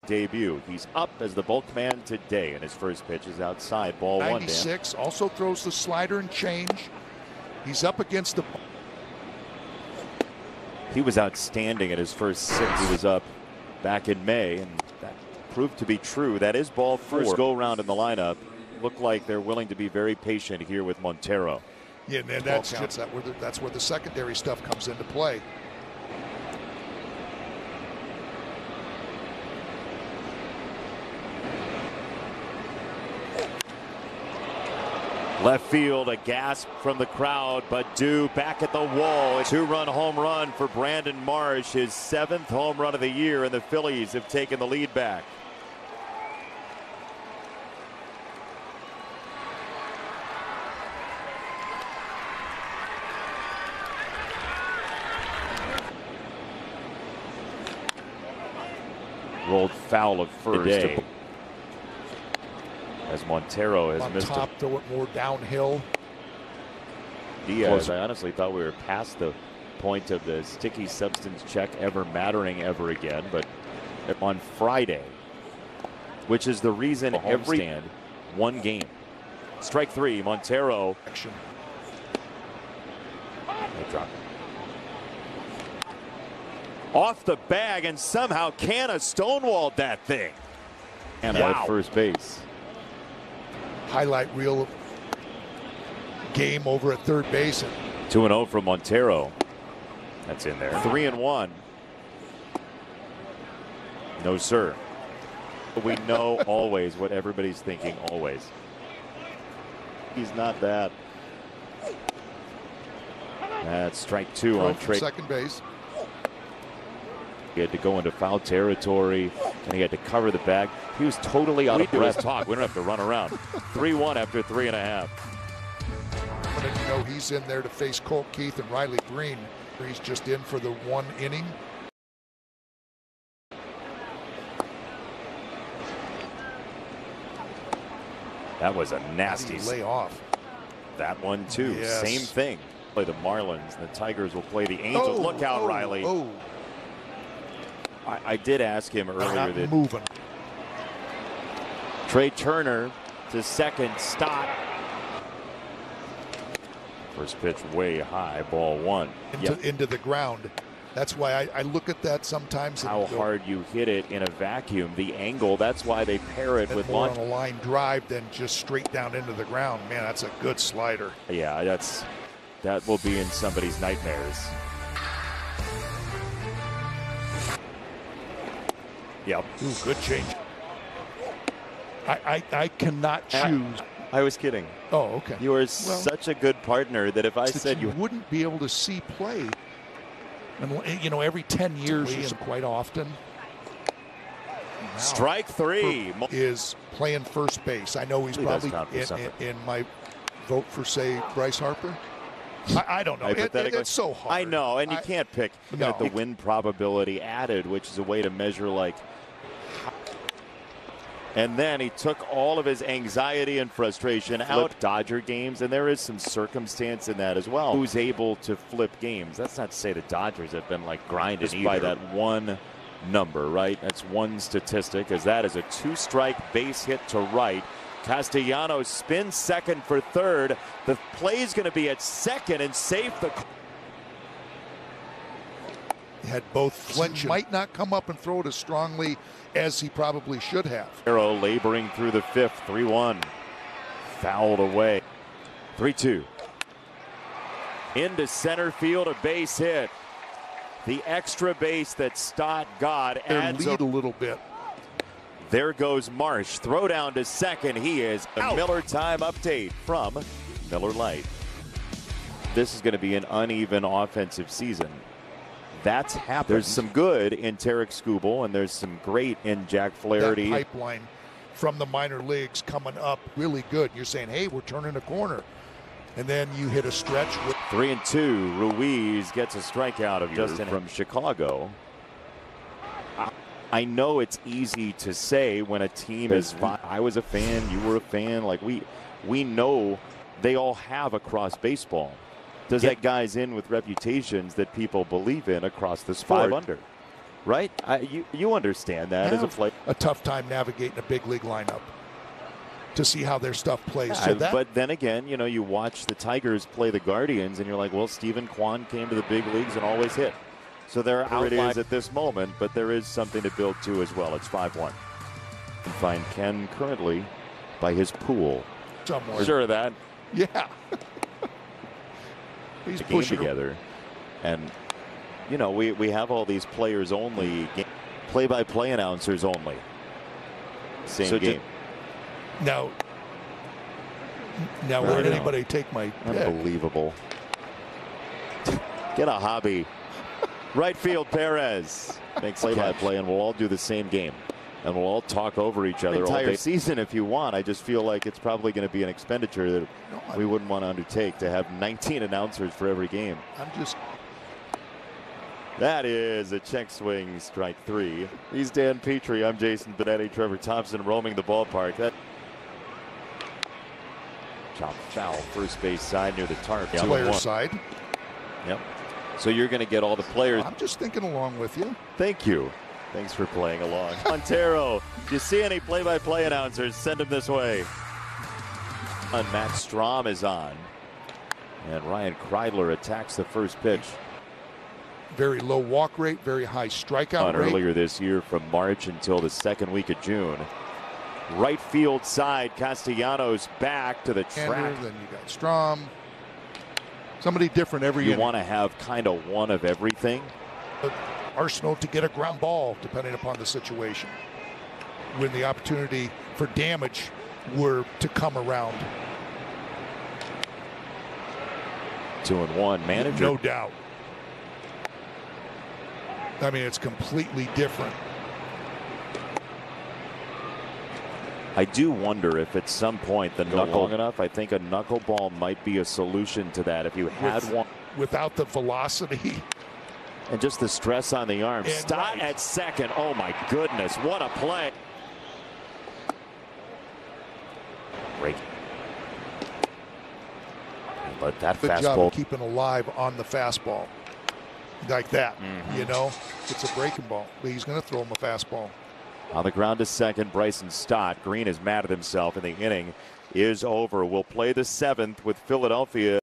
debut. He's up as the bulk man today, and his first pitch is outside. Ball 1. 96 also throws the slider and change. He's up against the. He was outstanding at his first 6. He was up back in May, and that proved to be true. That is ball 4. First go round in the lineup. Look like they're willing to be very patient here with Montero. Yeah, and that's where the secondary stuff comes into play. Left field, a gasp from the crowd, but due back at the wall. A 2-run home run for Brandon Marsh, his 7th home run of the year, and the Phillies have taken the lead back. Rolled foul of first today, as Montero has missed top, throw it more downhill. Diaz, I honestly thought we were past the point of the sticky substance check ever mattering ever again, but on Friday, which is the reason every stand, 1 game. Strike 3, Montero. Action. Off the bag, and somehow Canna stonewalled that thing. And at first base. Highlight reel of game over at third base. 2-0 from Montero. That's in there. 3-1. No, sir. We know always what everybody's thinking always. He's not that. That's strike 2 on Trey. Second base. He had to go into foul territory, and he had to cover the bag. He was totally out of breath. Talk. We don't have to run around. 3-1 after 3.5. And you know he's in there to face Colt Keith and Riley Green. He's just in for the 1 inning. That was a nasty lay off. That one too. Yes. Same thing. Play the Marlins. The Tigers will play the Angels. Look out, Riley. I did ask him earlier that moving. Trey Turner to second. Stop. First pitch way high. Ball 1. Into the ground. That's why I look at that sometimes. How hard you hit it in a vacuum. The angle. That's why they pair it with more on a line drive than just straight down into the ground. Man, that's a good slider. Yeah, that will be in somebody's nightmares. Yep. Ooh, good change. I cannot choose. I was kidding. Oh, okay. You are such a good partner that if I said you wouldn't be able to see play, and you know, every 10 years or so, quite often. Strike 3 is playing first base. I know he's probably in my vote for, say, Bryce Harper. I don't know. It's so hard. I know, and you can't pick. At the win probability added, which is a way to measure like. And then he took all of his anxiety and frustration out Dodger games, and there is some circumstance in that as well. Who's able to flip games? That's not to say the Dodgers have been like grinded by that one number, right? That's one statistic, as that is a 2-strike base hit to right. Castellanos spins second for third. The play is going to be at second and safe. He had both flinch. Might not come up and throw it as strongly as he probably should have. Arrow laboring through the 5th. 3-1. Fouled away. 3-2. Into center field, a base hit. The extra base that Stott got adds lead a little bit. There goes Marsh. Throw down to second. He is a Miller time update from Miller Lite. This is going to be an uneven offensive season. That's happened. There's some good in Tarek Skubal, and there's some great in Jack Flaherty. That pipeline from the minor leagues coming up really good. You're saying, hey, we're turning a corner. And then you hit a stretch. 3-2. Ruiz gets a strikeout of Justin from Chicago. I know it's easy to say when a team is. I was a fan. You were a fan. Like we know they all have across baseball. Does that guys in with reputations that people believe in across the sport? 5 under. Right? You understand that as a player. A tough time navigating a big league lineup to see how their stuff plays. Yeah, but then again, you watch the Tigers play the Guardians, and you're like, well, Stephen Kwan came to the big leagues and always hit. So they're outliers at this moment, but there is something to build to as well. It's 5-1. You can find Ken currently by his pool. Somewhere. Sure of that. Yeah. He's pushing together. And, we have all these players only, play-by-play announcers only. Same game. Now where did anybody take my pick? Unbelievable. Get a hobby. Right field, Perez makes play-by-play, and we'll all do the same game. And we'll all talk over each other all day. Season if you want. I just feel like it's probably going to be an expenditure that we wouldn't want to undertake, to have 19 announcers for every game. That is a check swing, strike 3. He's Dan Petrie. I'm Jason Benetti. Trevor Thompson roaming the ballpark. That chop foul, first base side near the tarp. Player side. Yep. So you're going to get all the players. I'm just thinking along with you. Thank you. Thanks for playing along. Montero, if you see any play-by-play announcers, send them this way. And Matt Strom is on. And Ryan Kreidler attacks the first pitch. Very low walk rate, very high strikeout rate. Earlier this year from March until the second week of June. Right field side, Castellanos back to the track. Then you got Strom. Somebody different every inning. You want to have kind of one of everything. Arsenal to get a ground ball, depending upon the situation. When the opportunity for damage were to come around. 2-1 manager. No doubt. I mean, it's completely different. I do wonder if at some point the knuckle long enough. I think a knuckleball might be a solution to that. If you had one without the velocity and just the stress on the arm. Stott at second. Oh my goodness, what a play! Break. But that good fastball. Job of keeping alive on the fastball, like that. It's a breaking ball. But he's going to throw him a fastball. On the ground to second, Bryson Stott. Green is mad at himself, and the inning is over. We'll play the 7th with Philadelphia.